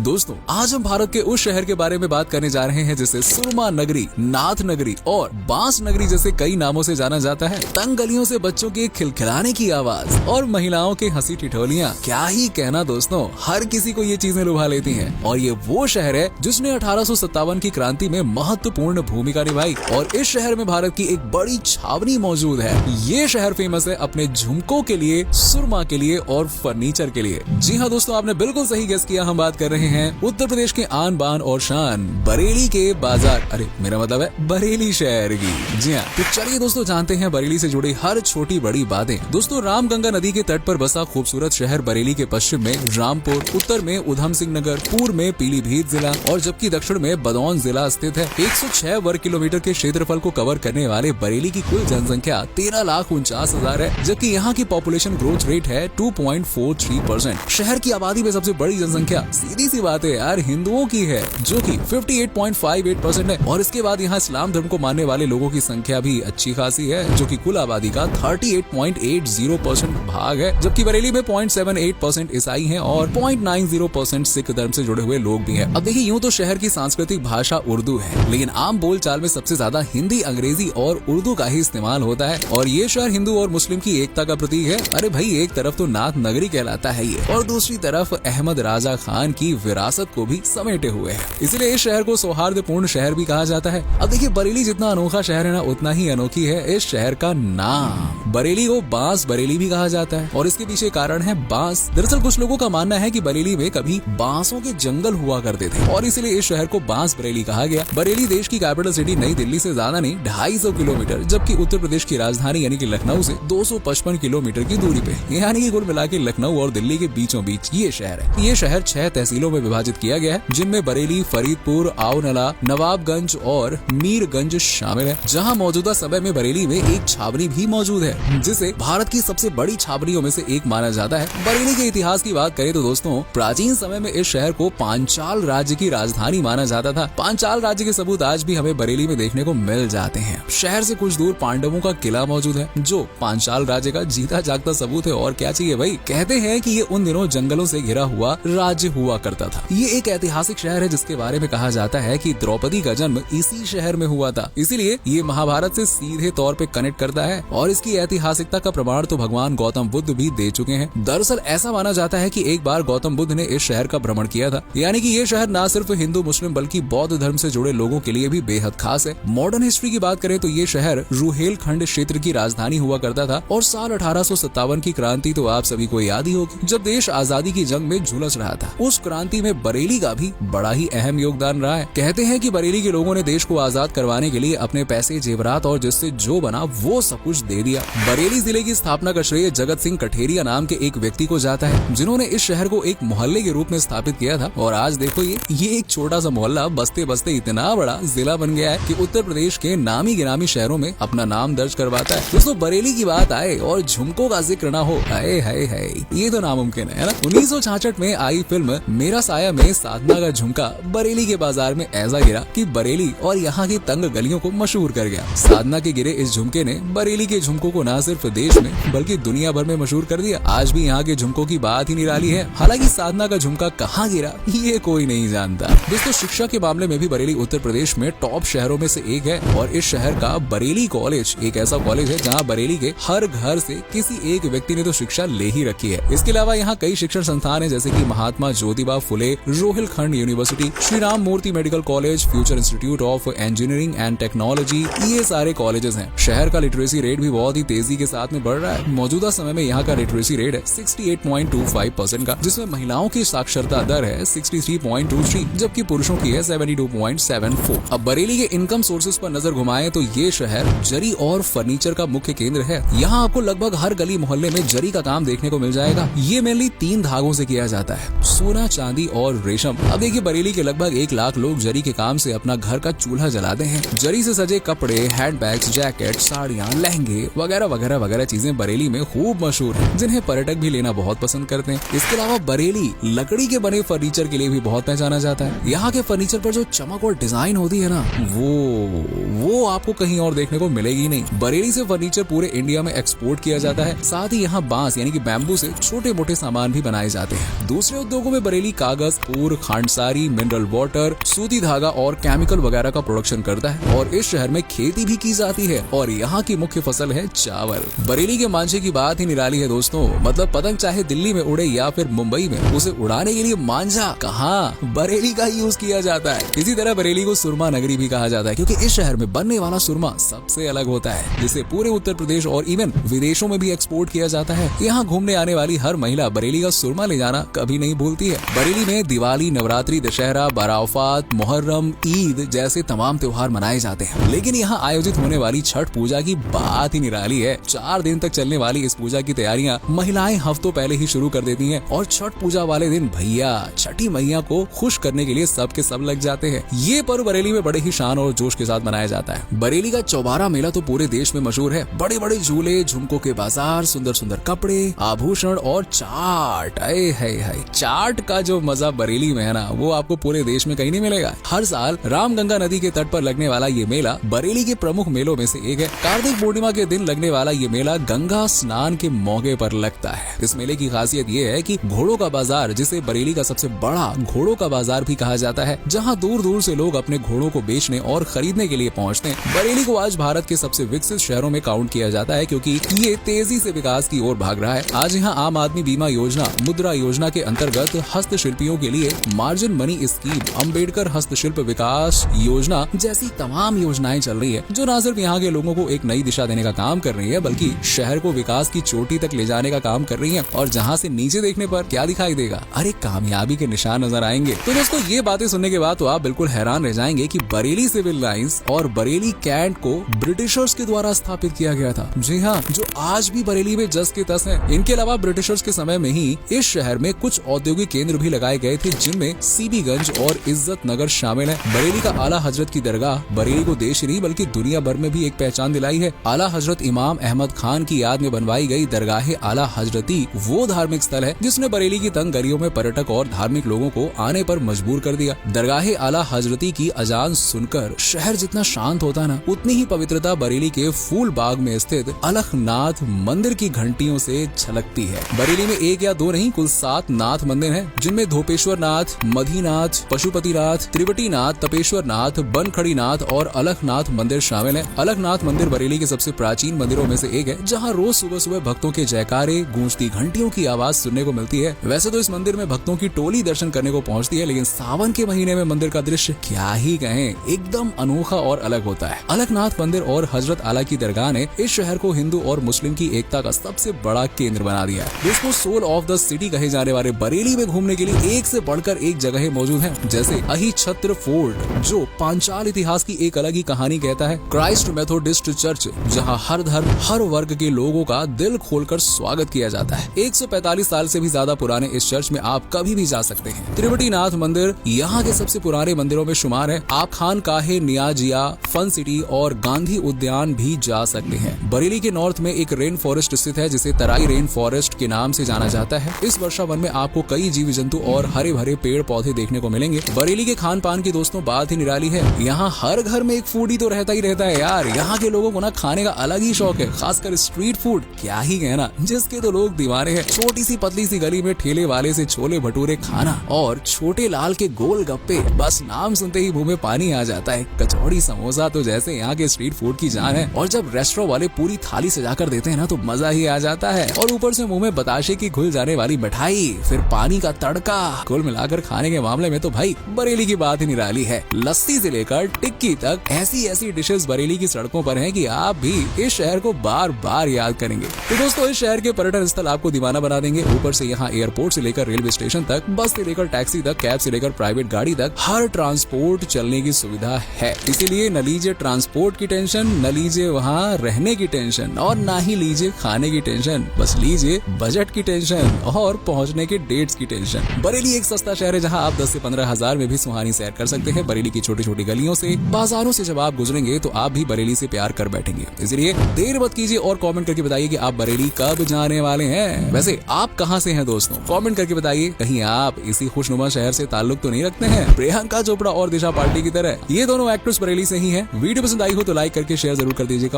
दोस्तों आज हम भारत के उस शहर के बारे में बात करने जा रहे हैं जिसे सुरमा नगरी, नाथ नगरी और बांस नगरी जैसे कई नामों से जाना जाता है। तंग गलियों से बच्चों के खिलखिलाने की आवाज और महिलाओं के हंसी ठिठोलियां, क्या ही कहना दोस्तों, हर किसी को ये चीजें लुभा लेती हैं। और ये वो शहर है जिसने 1857 की क्रांति में महत्वपूर्ण भूमिका निभाई और इस शहर में भारत की एक बड़ी छावनी मौजूद है। ये शहर फेमस है अपने झुमकों के लिए, सुरमा के लिए और फर्नीचर के लिए। जी हाँ दोस्तों, आपने बिल्कुल सही गेस किया, हम बात कर रहे हैं उत्तर प्रदेश के आन बान और शान बरेली के बाजार, अरे मेरा मतलब है बरेली शहर की। जी हाँ, तो चलिए दोस्तों जानते हैं बरेली से जुड़ी हर छोटी बड़ी बातें। दोस्तों रामगंगा नदी के तट पर बसा खूबसूरत शहर बरेली के पश्चिम में रामपुर, उत्तर में उधम सिंह नगर, पूर्व में पीलीभीत जिला और जबकि दक्षिण में बदौन जिला स्थित है। 106 वर्ग किलोमीटर के क्षेत्रफल को कवर करने वाले बरेली की कुल जनसंख्या 13,49,000 है, जबकि यहाँ की पॉपुलेशन ग्रोथ रेट है 2.43%। शहर की आबादी में सबसे बड़ी जनसंख्या सीधी सी बात है यार हिंदुओं की है, जो कि 58.58% है और इसके बाद यहाँ इस्लाम धर्म को मानने वाले लोगों की संख्या भी अच्छी खासी है, जो कि कुल आबादी का 38.80% भाग है, जबकि बरेली में 0.78% ईसाई हैं और 0.90% सिख धर्म से जुड़े हुए लोग भी हैं। अब देखिए, यूँ तो शहर की सांस्कृतिक भाषा उर्दू है, लेकिन आम बोलचाल में सबसे ज्यादा हिंदी, अंग्रेजी और उर्दू का ही इस्तेमाल होता है और ये शहर हिंदू और मुस्लिम की एकता का प्रतीक है। अरे भाई, एक तरफ तो नाथ नगरी कहलाता है ये और दूसरी तरफ अहमद राजा खान की विरासत को भी समेटे हुए है, इसलिए इस शहर को सौहार्दपूर्ण शहर भी कहा जाता है। अब देखिए, बरेली जितना अनोखा शहर है ना, उतना ही अनोखी है इस शहर का नाम। बरेली को बांस बरेली भी कहा जाता है और इसके पीछे कारण है बांस। दरअसल कुछ लोगों का मानना है कि बरेली में कभी बांसों के जंगल हुआ करते थे और इसलिए इस शहर को बांस बरेली कहा गया। बरेली देश की कैपिटल सिटी नई दिल्ली से ज्यादा नहीं 250 किलोमीटर, जबकि उत्तर प्रदेश की राजधानी यानी कि लखनऊ से 255 किलोमीटर की दूरी पे, यानी कि कुल मिला के लखनऊ और दिल्ली के बीचों बीच ये शहर है। ये शहर 6 तहसीलों में विभाजित किया गया है, जिनमें बरेली, फरीदपुर, आओनला, नवाबगंज और मीरगंज शामिल है। जहां मौजूदा समय में बरेली में एक छावनी भी मौजूद है, जिसे भारत की सबसे बड़ी छावनियों में से एक माना जाता है। बरेली के इतिहास की बात करें तो दोस्तों, प्राचीन समय में इस शहर को पांचाल राज्य की राजधानी माना जाता था। पांचाल राज्य के सबूत आज भी हमें बरेली में देखने को मिल जाते हैं। शहर से कुछ दूर पांडवों का किला मौजूद है, जो पांचाल राज्य का जीता जागता सबूत है। और क्या चाहिए भाई, कहते हैं कि ये उन दिनों जंगलों से घिरा हुआ राज्य हुआ करता था। ये एक ऐतिहासिक शहर है जिसके बारे में कहा जाता है कि द्रौपदी का जन्म इसी शहर में हुआ था, इसीलिए ये महाभारत से सीधे तौर पे कनेक्ट करता है और इसकी ऐतिहासिकता का प्रमाण तो भगवान गौतम बुद्ध भी दे चुके हैं। दरअसल ऐसा माना जाता है कि एक बार गौतम बुद्ध ने इस शहर का भ्रमण किया था, यानी कि ये शहर न सिर्फ हिंदू मुस्लिम बल्कि बौद्ध धर्म से जुड़े लोगों के लिए भी बेहद खास है। मॉडर्न हिस्ट्री की बात करें तो ये शहर रुहेलखंड क्षेत्र की राजधानी हुआ करता था और साल 1857 की क्रांति तो आप सभी को याद ही होगी, जब देश आजादी की जंग में झुलस रहा था। उस क्रांति में बरेली का भी बड़ा ही अहम योगदान रहा है। कहते हैं कि बरेली के लोगों ने देश को आजाद करवाने के लिए अपने पैसे, जेवरात और जिससे जो बना वो सब कुछ दे दिया। बरेली जिले की स्थापना का श्रेय जगत सिंह कठेरिया नाम के एक व्यक्ति को जाता है, जिन्होंने इस शहर को एक मोहल्ले के रूप में स्थापित किया था और आज देखो ये एक छोटा सा मोहल्ला बसते बसते इतना बड़ा जिला बन गया है कि उत्तर प्रदेश के नामी गिरामी शहरों में अपना नाम दर्ज करवाता है। दोस्तों बरेली की बात आए और झुमकों का जिक्र ना हो, हाय हाय हाय, ये तो नामुमकिन है ना। 1966 में आई फिल्म मेरा साया में साधना का झुमका बरेली के बाजार में ऐसा गिरा कि बरेली और यहाँ की तंग गलियों को मशहूर कर गया। साधना के गिरे इस झुमके ने बरेली के झुमकों को न सिर्फ देश में बल्कि दुनिया भर में मशहूर कर दिया। आज भी यहाँ के झुमकों की बात ही निराली है। हालांकि साधना का झुमका कहाँ गिरा ये कोई नहीं जानता। दोस्तों शिक्षा के मामले में भी बरेली उत्तर प्रदेश में टॉप शहरों में से एक है और इस शहर का बरेली कॉलेज एक ऐसा कॉलेज है जहाँ बरेली के हर घर से किसी एक व्यक्ति ने तो शिक्षा ले ही रखी है। इसके अलावा यहाँ कई शिक्षण संस्थान है, जैसे कि Mahatma Jyotiba Phule Rohilkhand university, Shri Ram Murti medical college, future institute of engineering and technology, ये सारे कॉलेजेस हैं। शहर का लिटरेसी रेट भी बहुत ही तेजी के साथ में बढ़ रहा है। मौजूदा समय में यहाँ का लिटरेसी रेट है 68.25% का, जिसमें महिलाओं की साक्षरता दर है 63.23, जबकि पुरुषों की है 72.74। अब बरेली के इनकम सोर्सेज पर नजर घुमाएं तो ये शहर जरी और फर्नीचर का मुख्य केंद्र है। यहाँ आपको लगभग हर गली मोहल्ले में जरी का काम देखने को मिल जाएगा। ये मेनली 3 धागों से किया जाता है, सोना, चांदी और रेशम। अब देखिए, बरेली के लगभग 1 लाख लोग जरी के काम से अपना घर का चूल्हा जलाते हैं। जरी से सजे कपड़े, हैंडबैग्स, जैकेट, साड़ियाँ, लहंगे वगैरह वगैरह वगैरह चीजें बरेली में खूब मशहूर है, जिन्हें पर्यटक भी लेना बहुत पसंद करते हैं। इसके अलावा बरेली लकड़ी के बने फर्नीचर के लिए भी बहुत पहचाना जाता है। यहाँ के फर्नीचर पर जो चमक और डिजाइन होती है ना, वो आपको कहीं और देखने को मिलेगी नहीं। बरेली से फर्नीचर पूरे इंडिया में एक्सपोर्ट किया जाता है। साथ ही यहाँ बांस यानी कि बैम्बू से छोटे मोटे सामान भी बनाए जाते हैं। दूसरे उद्योगों में बरेली कागज कागज, ऊर, खांडसारी, मिनरल वाटर, सूती धागा और केमिकल वगैरह का प्रोडक्शन करता है। और इस शहर में खेती भी की जाती है और यहाँ की मुख्य फसल है चावल। बरेली के मांझे की बात ही निराली है दोस्तों। मतलब पतंग चाहे दिल्ली में उड़े या फिर मुंबई में, उसे उड़ाने के लिए मांझा कहाँ, बरेली का यूज किया जाता है। इसी तरह बरेली को सुरमा नगरी भी कहा जाता है, क्योंकि इस शहर में बनने वाला सुरमा सबसे अलग होता है, जिसे पूरे उत्तर प्रदेश और इवन विदेशों में भी एक्सपोर्ट किया जाता है। यहाँ घूमने आने वाली हर महिला बरेली का सुरमा ले जाना कभी नहीं भूलती है। बरेली में दिवाली, नवरात्रि, दशहरा, बाराफात, मुहर्रम, ईद जैसे तमाम त्योहार मनाए जाते हैं। लेकिन यहाँ आयोजित होने वाली छठ पूजा की बात ही निराली है। 4 दिन तक चलने वाली इस पूजा की तैयारियां महिलाएं हफ्तों पहले ही शुरू कर देती हैं और छठ पूजा वाले दिन भैया छठी मैया को खुश करने के लिए सब के सब लग जाते हैं। ये पर्व बरेली में बड़े ही शान और जोश के साथ मनाया जाता है। बरेली का चौबारा मेला तो पूरे देश में मशहूर है। बड़े बड़े झूले, झुमकों के बाजार, सुंदर सुंदर कपड़े, आभूषण और चाट। है चाट का जो मजा बरेली में है ना, वो आपको पूरे देश में कहीं नहीं मिलेगा। हर साल रामगंगा नदी के तट पर लगने वाला ये मेला बरेली के प्रमुख मेलों में से एक है। कार्तिक पूर्णिमा के दिन लगने वाला ये मेला गंगा स्नान के मौके पर लगता है। इस मेले की खासियत ये है कि घोड़ों का बाजार, जिसे बरेली का सबसे बड़ा घोड़ों का बाजार भी कहा जाता है, जहां दूर दूर से लोग अपने घोड़ों को बेचने और खरीदने के लिए पहुंचते हैं। बरेली को आज भारत के सबसे विकसित शहरों में काउंट किया जाता है, क्योंकि ये तेजी से विकास की ओर भाग रहा है। आज यहाँ आम आदमी बीमा योजना, मुद्रा योजना के अंतर्गत हस्तशिल्पियों के लिए मार्जिन मनी स्कीम, अम्बेडकर हस्तशिल्प विकास योजना जैसी तमाम योजनाएं चल रही है, जो न सिर्फ यहाँ के लोगों को एक नई दिशा देने का काम कर रही है, बल्कि शहर को विकास की चोटी तक ले जाने का काम कर रही है। और जहाँ से नीचे देखने पर क्या दिखाई देगा, अरे कामयाबी के निशान नजर आएंगे। तो दोस्तों ये बातें सुनने के बाद तो आप बिल्कुल हैरान रह जाएंगे कि बरेली सिविल लाइंस और बरेली कैंट को ब्रिटिशर्स के द्वारा स्थापित किया गया था। जी हाँ, जो आज भी बरेली में जस के तस है। इनके अलावा ब्रिटिशर्स के समय में ही इस शहर में कुछ औद्योगिक केंद्र भी लगाए गए थे, जिनमें सीबीगंज और इज्जत नगर शामिल है। बरेली का आला हजरत की दरगाह बरेली को देश नहीं बल्कि दुनिया भर में भी एक पहचान दिलाई है। आला हजरत इमाम अहमद खान की याद में बनवाई गई दरगाह आला हजरती वो धार्मिक स्थल है जिसने बरेली की तंग गलियों में पर्यटक और धार्मिक लोगों को आने पर मजबूर कर दिया। दरगाह आला हजरती की अजान सुनकर शहर जितना शांत होता ना, उतनी ही पवित्रता बरेली के फूल बाग में स्थित अलखनाथ मंदिर की घंटियों से छलकती है। बरेली में 1 या 2 नहीं, कुल 7 नाथ मंदिर हैं, जिनमें धोपेश्वर नाथ, मधीनाथ, पशुपतिनाथ, त्रिवटीनाथ, तपेश्वर नाथ, बनखड़ी नाथ और अलखनाथ मंदिर शामिल है। अलखनाथ मंदिर बरेली के सबसे प्राचीन मंदिरों में से एक है, जहाँ रोज सुबह सुबह भक्तों के जयकारे, गूंजती घंटियों की आवाज सुनने को मिलती है। वैसे तो इस मंदिर में भक्तों की टोली दर्शन करने को पहुँचती है, लेकिन सावन के महीने में मंदिर का दृश्य क्या ही कहें, एकदम अनोखा और अलग होता है। अलखनाथ मंदिर और हजरत आला की दरगाह ने इस शहर को हिंदू और मुस्लिम की एकता का सबसे बड़ा केंद्र बना दिया है। दोस्तों सोल ऑफ द सिटी कहे जाने वाले बरेली में घूमने के लिए एक से बढ़कर एक जगह मौजूद है, जैसे अहिछत्र फोर्ट, जो पांचाल इतिहास की एक अलग ही कहानी कहता है। क्राइस्ट मेथोडिस्ट चर्च, जहां हर धर्म, हर वर्ग के लोगों का दिल खोलकर स्वागत किया जाता है। 145 साल से भी ज्यादा पुराने इस चर्च में आप कभी भी जा सकते हैं। त्रिवटीनाथ मंदिर यहाँ के सबसे पुराने मंदिरों में शुमार है। आप खानकाहे, नियाजिया, फन सिटी और गांधी उद्यान भी जा सकते हैं। बरेली के नॉर्थ में एक रेन फॉरेस्ट स्थित है, जिसे तराई रेन फॉरेस्ट के नाम से जाना जाता है। इस वर्षा वन में आपको कई जीव जंतु और हरे भरे पेड़ पौधे देखने को मिलेंगे। बरेली के खान पान की दोस्तों बात ही निराली है। यहाँ हर घर में एक फूडी तो रहता ही रहता है यार। यहाँ के लोगों को ना खाने का अलग ही शौक है, खासकर स्ट्रीट फूड, क्या ही कहना, जिसके तो लोग दीवाने हैं। छोटी सी पतली सी गली में ठेले वाले से छोले भटूरे खाना और छोटे लाल के गोल गप्पे, बस नाम सुनते ही मुंह में पानी आ जाता है। कचौड़ी, समोसा तो जैसे यहाँ के स्ट्रीट फूड की जान है। और जब रेस्टोरेंट वाले पूरी थाली सजाकर देते हैं ना, तो मजा ही आ जाता है। और ऊपर से मुंह में बताशे की घुल जाने वाली मिठाई, फिर पानी का तड़का, कुल मिलाकर खाने के मामले में तो भाई बरेली की बात ही निराली है। लस्सी से लेकर टिक्की तक ऐसी ऐसी डिशेस बरेली की सड़कों पर हैं कि आप भी इस शहर को बार बार याद करेंगे। तो दोस्तों इस शहर के पर्यटन स्थल आपको दीवाना बना देंगे। ऊपर से यहाँ एयरपोर्ट से लेकर रेलवे स्टेशन तक, बस से लेकर टैक्सी तक, कैब से लेकर प्राइवेट गाड़ी तक, हर ट्रांसपोर्ट चलने की सुविधा है। इसीलिए न लीजिए ट्रांसपोर्ट की टेंशन, न लीजिए वहाँ रहने की टेंशन, और ना ही लीजिए खाने की टेंशन, बस लीजिए बजट की टेंशन और पहुँचने के डेट्स की टेंशन। बरेली एक सस्ता शहर है, जहाँ आप 10 से 15 हजार में भी सुहानी सैर कर सकते हैं। बरेली की छोटी छोटी गलियों से, बाजारों से जब आप गुजरेंगे तो आप भी बरेली से प्यार कर बैठेंगे। इसलिए देर मत कीजिए और कमेंट करके बताइए कि आप बरेली कब जाने वाले हैं। वैसे आप कहां से हैं दोस्तों, कमेंट करके बताइए। कहीं आप इसी खुशनुमा शहर से ताल्लुक तो नहीं रखते हैं, प्रियंका चोपड़ा और दिशा पार्टी की तरह। ये दोनों एक्ट्रेस बरेली से ही हैं। वीडियो पसंद आई हो तो लाइक करके शेयर जरूर कर दीजिएगा।